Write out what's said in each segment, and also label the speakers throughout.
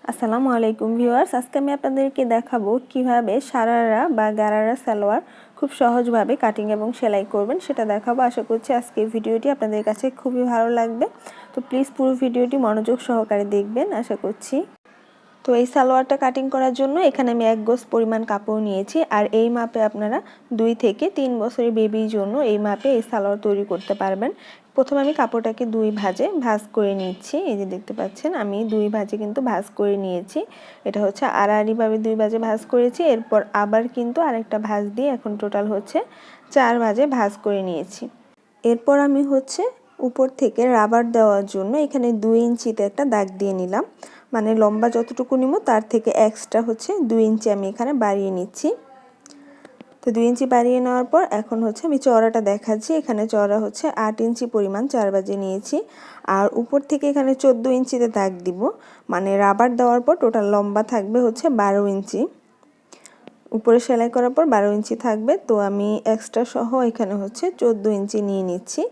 Speaker 1: আসসালামু আলাইকুম ভিউয়ার্স, আজকে আমি আপনাদেরকে দেখাবো কিভাবে সারারা বা গারারা সালোয়ার খুব সহজভাবে কাটিং এবং সেলাই করবেন সেটা দেখাবো। আশা করছি আজকের ভিডিওটি আপনাদের কাছে খুবই ভালো লাগবে। তো প্লিজ পুরো ভিডিওটি মনোযোগ সহকারে দেখবেন আশা করছি। তো এই সালোয়ারটা কাটিং করার জন্য এখানে আমি 1 গজ পরিমাণ কাপড় নিয়েছি, আর এই মাপে আপনারা 2 থেকে 3 বছরের বেবির জন্য এই মাপে এই সালোয়ার তৈরি করতে পারবেন। প্রথমে আমি কাপড়টাকে 2 ভাঁজে ভাঁজ করে নিচ্ছি। এই যে দেখতে পাচ্ছেন আমি 2 ভাঁজে কিন্তু ভাঁজ করে নিয়েছি। এটা হচ্ছে আড়াআড়িভাবে 2 ভাঁজে ভাঁজ করেছি, এরপর আবার কিন্তু আরেকটা ভাঁজ দিয়ে এখন টোটাল হচ্ছে 4 ভাঁজে ভাঁজ করে নিয়েছি। এরপর আমি হচ্ছে উপর থেকে রাবার দেওয়ার জন্য এখানে 2 ইঞ্চিতে একটা দাগ দিয়ে নিলাম। মানে লম্বা যতটুকু নিব তার থেকে এক্সট্রা হচ্ছে 2 ইঞ্চি আমি এখানে বাড়িয়ে নিচ্ছি। তো 2 ইঞ্চি বাড়িয়ে নেওয়ার পর এখন হচ্ছে আমি চওড়াটা দেখাচ্ছি। এখানে চওড়া হচ্ছে 8 ইঞ্চি পরিমাণ 4 ভাঁজে নিয়েছি, আর উপর থেকে এখানে 14 ইঞ্চিতে দাগ দিব। মানে রাবার দেওয়ার পর টোটাল লম্বা থাকবে হচ্ছে 12 ইঞ্চি। উপরে সেলাই করার পর 12 ইঞ্চি থাকবে। তো আমি এক্সট্রা সহ এখানে হচ্ছে 14 ইঞ্চি নিয়ে নিচ্ছি,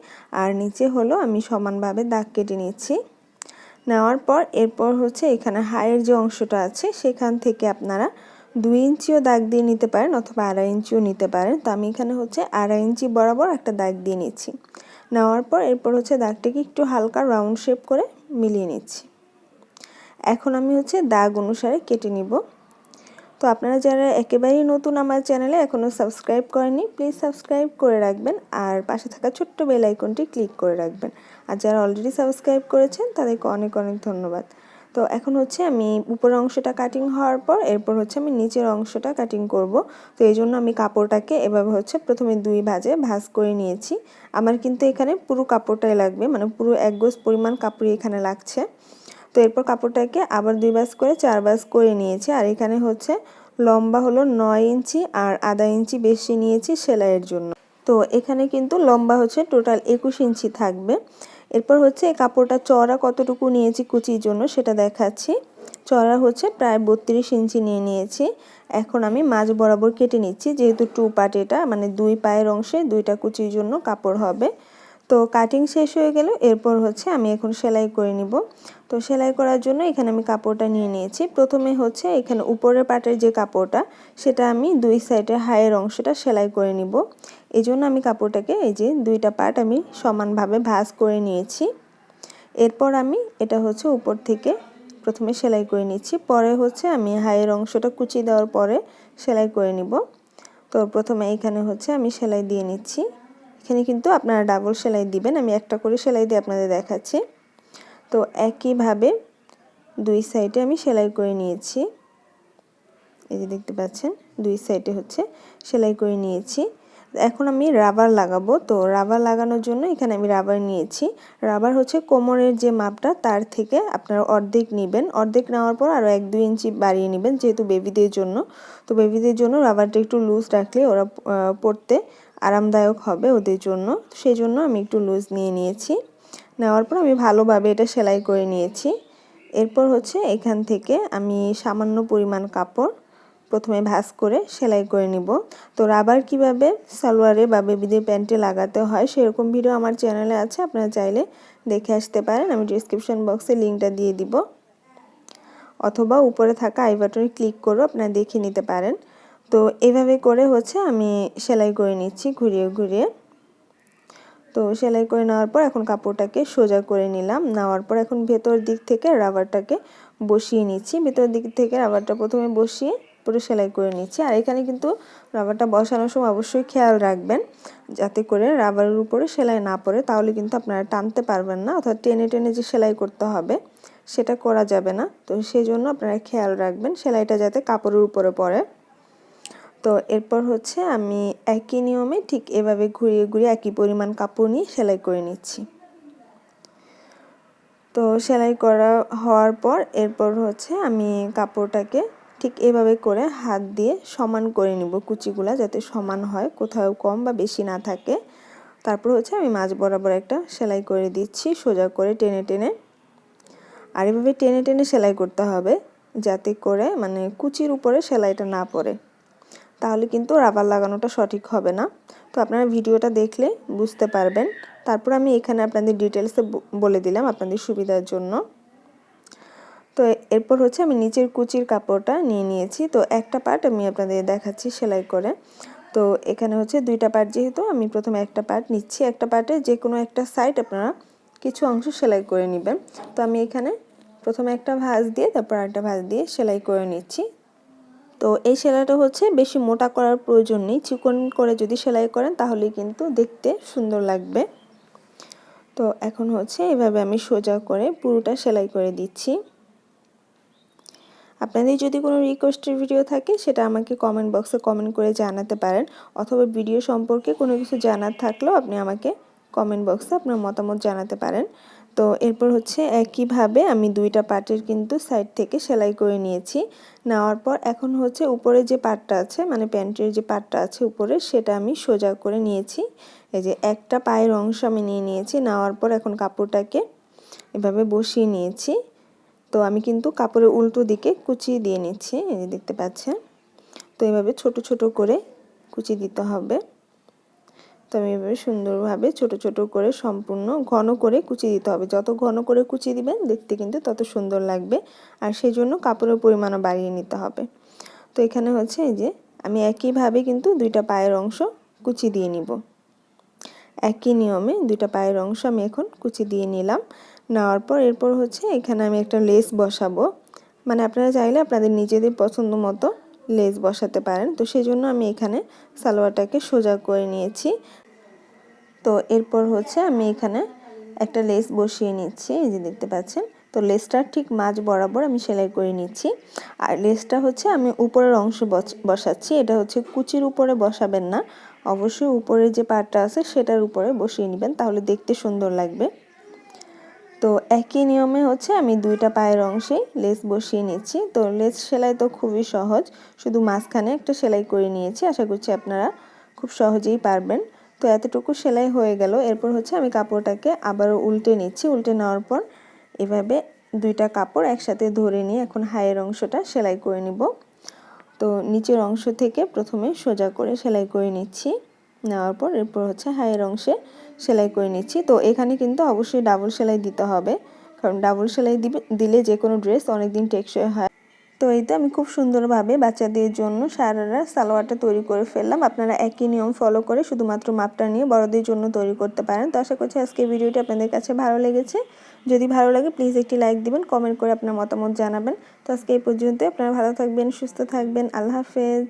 Speaker 1: আর নিচে হলো আমি সমানভাবে দাগ কেটে নিচ্ছি। নেওয়ার পর এরপর হচ্ছে এখানে হাইয়ের যে অংশটা আছে সেখান থেকে আপনারা 2 ইঞ্চিও দাগ দিয়ে নিতে পারেন অথবা 2.5 ইঞ্চিও নিতে পারেন। তো আমি এখানে হচ্ছে 2.5 ইঞ্চি বরাবর একটা দাগ দিয়ে নিচ্ছি। নেওয়ার পর এরপর হচ্ছে দাগটাকে একটু হালকা রাউন্ড শেপ করে মিলিয়ে নিচ্ছি। এখন আমি হচ্ছে দাগ অনুসারে কেটে নিব। তো আপনারা যারা একেবারেই নতুন আমার চ্যানেলে এখনও সাবস্ক্রাইব করেননি, প্লিজ সাবস্ক্রাইব করে রাখবেন, আর পাশে থাকা ছোট্ট বেল আইকনটি ক্লিক করে রাখবেন। আর যারা অলরেডি সাবস্ক্রাইব করেছেন তাদেরকে অনেক অনেক ধন্যবাদ। তো এখন হচ্ছে আমি উপরের অংশটা কাটিং হওয়ার পর এরপর হচ্ছে আমি নিচের অংশটা কাটিং করব। তো এই জন্য আমি কাপড়টাকে এভাবে হচ্ছে প্রথমে 2 ভাঁজে ভাঁজ করে নিয়েছি। আমার কিন্তু এখানে পুরো কাপড়টাই লাগবে, মানে পুরো 1 গজ পরিমাণ কাপড়ই এখানে লাগছে। তো এরপর কাপড়টাকে আবার 2 ভাঁজ করে 4 ভাঁজ করে নিয়েছি, আর এখানে হচ্ছে লম্বা হলো 9 ইঞ্চি আর 1/2 ইঞ্চি বেশি নিয়েছি সেলাইয়ের জন্য। তো এখানে কিন্তু লম্বা হচ্ছে টোটাল 21 ইঞ্চি থাকবে। এরপর হচ্ছে এই কাপড়টা চওড়া কতটুকু নিয়েছি কুচির জন্য সেটা দেখাচ্ছি। চওড়া হচ্ছে প্রায় 32 ইঞ্চি নিয়ে নিয়েছি। এখন আমি মাঝ বরাবর কেটে নিচ্ছি, যেহেতু 2 পার্ট এটা, মানে 2 পায়ের অংশে 2টা কুচির জন্য কাপড় হবে। তো কাটিং শেষ হয়ে গেল, এরপর হচ্ছে আমি এখন সেলাই করে নিব। তো সেলাই করার জন্য এখানে আমি কাপড়টা নিয়ে নিয়েছি। প্রথমে হচ্ছে এখানে উপরের পাটের যে কাপড়টা সেটা আমি 2 সাইডে হাইয়ের অংশটা সেলাই করে নিব। এই জন্য আমি কাপড়টাকে এই যে 2টা পার্ট আমি সমানভাবে ভাঁজ করে নিয়েছি। এরপর আমি এটা হচ্ছে উপর থেকে প্রথমে সেলাই করে নিচ্ছি, পরে হচ্ছে আমি হাইয়ের অংশটা কুচি দেওয়ার পরে সেলাই করে নিব। তো প্রথমে এখানে হচ্ছে আমি সেলাই দিয়ে নিচ্ছি। এখানে কিন্তু আপনারা ডাবল সেলাই দিবেন, আমি একটা করে সেলাই দিয়ে আপনাদের দেখাচ্ছি। তো একইভাবে 2 সাইডে আমি সেলাই করে নিয়েছি। এই যে দেখতে পাচ্ছেন 2 সাইডে হচ্ছে সেলাই করে নিয়েছি। এখন আমি রাবার লাগাবো। তো রাবার লাগানোর জন্য এখানে আমি রাবার নিয়েছি। রাবার হচ্ছে কোমরের যে মাপটা তার থেকে আপনারা অর্ধেক নেবেন। অর্ধেক নেওয়ার পর আরও 1-2 ইঞ্চি বাড়িয়ে নেবেন, যেহেতু বেবিদের জন্য। তো বেবিদের জন্য রাবারটা একটু লুজ রাখলে ওরা পরতে আরামদায়ক হবে ওদের জন্য, সেই জন্য আমি একটু লুজ নিয়ে নিয়েছি। নেওয়ার পর আমি ভালোভাবে এটা সেলাই করে নিয়েছি। এরপর হচ্ছে এখান থেকে আমি সামান্য পরিমাণ কাপড় প্রথমে ভাঁজ করে সেলাই করে নিব। তো রাবার কিভাবে সালোয়ারে বা বেবিদের প্যান্টে লাগাতে হয় সেরকম ভিডিও আমার চ্যানেলে আছে, আপনারা চাইলে দেখে আসতে পারেন। আমি ডেসক্রিপশন বক্সে লিঙ্কটা দিয়ে দিব, অথবা উপরে থাকা আই বাটনে ক্লিক করে আপনারা দেখে নিতে পারেন। তো এভাবে করে হচ্ছে আমি সেলাই করে নিচ্ছি ঘুরিয়ে ঘুরিয়ে। তো সেলাই করে নেওয়ার পর এখন কাপড়টাকে সোজা করে নিলাম। নেওয়ার পর এখন ভেতর দিক থেকে রাবারটাকে বসিয়ে নিচ্ছি। ভেতর দিক থেকে রাবারটা প্রথমে বসিয়ে পুরো সেলাই করে নিচ্ছি। আর এখানে কিন্তু রাবারটা বসানোর সময় অবশ্যই খেয়াল রাখবেন যাতে করে রাবারের উপরে সেলাই না পড়ে, তাহলে কিন্তু আপনারা টানতে পারবেন না, অর্থাৎ টেনে টেনে যে সেলাই করতে হবে সেটা করা যাবে না। তো সেই জন্য আপনারা খেয়াল রাখবেন সেলাইটা যাতে কাপড়ের উপরে পড়ে। তো এরপর হচ্ছে আমি একই নিয়মে ঠিক এভাবে ঘুরিয়ে ঘুরিয়ে একই পরিমাণ কাপড় নিয়ে সেলাই করে নিচ্ছি। তো সেলাই করা হওয়ার পর এরপর হচ্ছে আমি কাপড়টাকে ঠিক এভাবে করে হাত দিয়ে সমান করে নিব, কুচিগুলা যাতে সমান হয়, কোথাও কম বা বেশি না থাকে। তারপর হচ্ছে আমি মাঝ বরাবর একটা সেলাই করে দিচ্ছি সোজা করে টেনে টেনে। আর এভাবে টেনে টেনে সেলাই করতে হবে যাতে করে মানে কুচির উপরে সেলাইটা না পড়ে, তাহলে কিন্তু রাবার লাগানোটা সঠিক হবে না। তো আপনারা ভিডিওটা দেখলে বুঝতে পারবেন। তারপর আমি এখানে আপনাদের ডিটেলসে বলে দিলাম আপনাদের সুবিধার জন্য। তো এরপর হচ্ছে আমি নিচের কুচির কাপড়টা নিয়ে নিয়েছি। তো একটা পার্ট আমি আপনাদের দেখাচ্ছি সেলাই করে। তো এখানে হচ্ছে দুইটা পার্ট, যেহেতু আমি প্রথমে একটা পার্ট নিচ্ছি। একটা পার্টে যে কোনো একটা সাইড আপনারা কিছু অংশ সেলাই করে নেবেন। তো আমি এখানে প্রথমে একটা ভাঁজ দিয়ে তারপর আরেকটা ভাঁজ দিয়ে সেলাই করে নিচ্ছি। তো এই সেলাইটা হচ্ছে বেশি মোটা করার প্রয়োজন নেই, চিকন করে যদি সেলাই করেন তাহলে কিন্তু দেখতে সুন্দর লাগবে। তো এখন হচ্ছে এভাবে আমি সোজা করে পুরোটা সেলাই করে দিচ্ছি। আপনাদের যদি কোনো রিকোয়েস্টের ভিডিও থাকে সেটা আমাকে কমেন্ট বক্সে কমেন্ট করে জানাতে পারেন, অথবা ভিডিও সম্পর্কে কোনো কিছু জানার থাকলেও আপনি আমাকে কমেন্ট বক্সে আপনার মতামত জানাতে পারেন। তো এরপর হচ্ছে একইভাবে আমি দুইটা পার্টের কিন্তু সাইড থেকে সেলাই করে নিয়েছি। নেওয়ার পর এখন হচ্ছে উপরে যে পার্টটা আছে, মানে প্যান্টের যে পার্টটা আছে উপরে, সেটা আমি সোজা করে নিয়েছি। এই যে একটা পায়ের অংশ আমি নিয়ে নিয়েছি। নেওয়ার পর এখন কাপড়টাকে এভাবে বসিয়ে নিয়েছি। তো আমি কিন্তু কাপড়ের উল্টো দিকে কুচি দিয়ে নিচ্ছি, এই যে দেখতে পাচ্ছেন। তো এইভাবে ছোট ছোট করে কুচি দিতে হবে। তো আমি এভাবে সুন্দরভাবে ছোট ছোট করে সম্পূর্ণ ঘন করে কুচি দিতে হবে। যত ঘন করে কুচি দিবেন দেখতে কিন্তু তত সুন্দর লাগবে, আর সেই জন্য কাপড়ের পরিমাণও বাড়িয়ে নিতে হবে। তো এখানে হচ্ছে এই যে আমি একইভাবে কিন্তু দুইটা পায়ের অংশ কুচি দিয়ে নিব। একই নিয়মে দুইটা পায়ের অংশ আমি এখন কুচি দিয়ে নিলাম। নেওয়ার পর এরপর হচ্ছে এখানে আমি একটা লেস বসাবো। মানে আপনারা চাইলে আপনাদের নিজেদের পছন্দ মতো লেস বসাতে পারেন। তো সেই জন্য আমি এখানে সালোয়ারটাকে সোজা করে নিয়েছি। তো এরপর হচ্ছে আমি এখানে একটা লেস বসিয়ে নিচ্ছি, এই যে দেখতে পাচ্ছেন। তো লেসটা ঠিক মাঝ বরাবর আমি সেলাই করে নিচ্ছি। আর লেসটা হচ্ছে আমি উপরের অংশ বসাচ্ছি। এটা হচ্ছে কুচির উপরে বসাবেন না, অবশ্যই উপরের যে পার্টটা আছে সেটার উপরে বসিয়ে নেবেন, তাহলে দেখতে সুন্দর লাগবে। তো একই নিয়মে হচ্ছে আমি দুইটা পায়ের অংশে লেস বসিয়ে নিচ্ছি। তো লেস সেলাই তো খুবই সহজ, শুধু মাঝখানে একটা সেলাই করে নিয়েছি। আশা করছি আপনারা খুব সহজেই পারবেন। তো এতটুকু সেলাই হয়ে গেল। এরপর হচ্ছে আমি কাপড়টাকে আবারও উল্টে নিচ্ছি। উল্টে নেওয়ার পর এভাবে দুইটা কাপড় একসাথে ধরে নিয়ে এখন হাইয়ের অংশটা সেলাই করে নিব। তো নিচের অংশ থেকে প্রথমে সোজা করে সেলাই করে নিচ্ছি। নেওয়ার পর এরপর হচ্ছে হাইয়ের অংশে সেলাই করে নিচ্ছি। তো এখানে কিন্তু অবশ্যই ডাবল সেলাই দিতে হবে, কারণ ডাবল সেলাই দিলে যে কোনো ড্রেস অনেকদিন টেকসই হয়। তো এই তো আমি খুব সুন্দরভাবে বাচ্চাদের জন্য শারারা সালোয়ারটা তৈরি করে ফেললাম। আপনারা একই নিয়ম ফলো করে শুধুমাত্র মাপটা নিয়ে বড়দের জন্য তৈরি করতে পারেন। তো আশা করছি আজকের ভিডিওটি আপনাদের কাছে ভালো লেগেছে। যদি ভালো লাগে প্লিজ একটি লাইক দিবেন, কমেন্ট করে আপনার মতামত জানাবেন। তো আজকে এই পর্যন্ত। আপনারা ভালো থাকবেন, সুস্থ থাকবেন। আল্লাহ হাফেজ।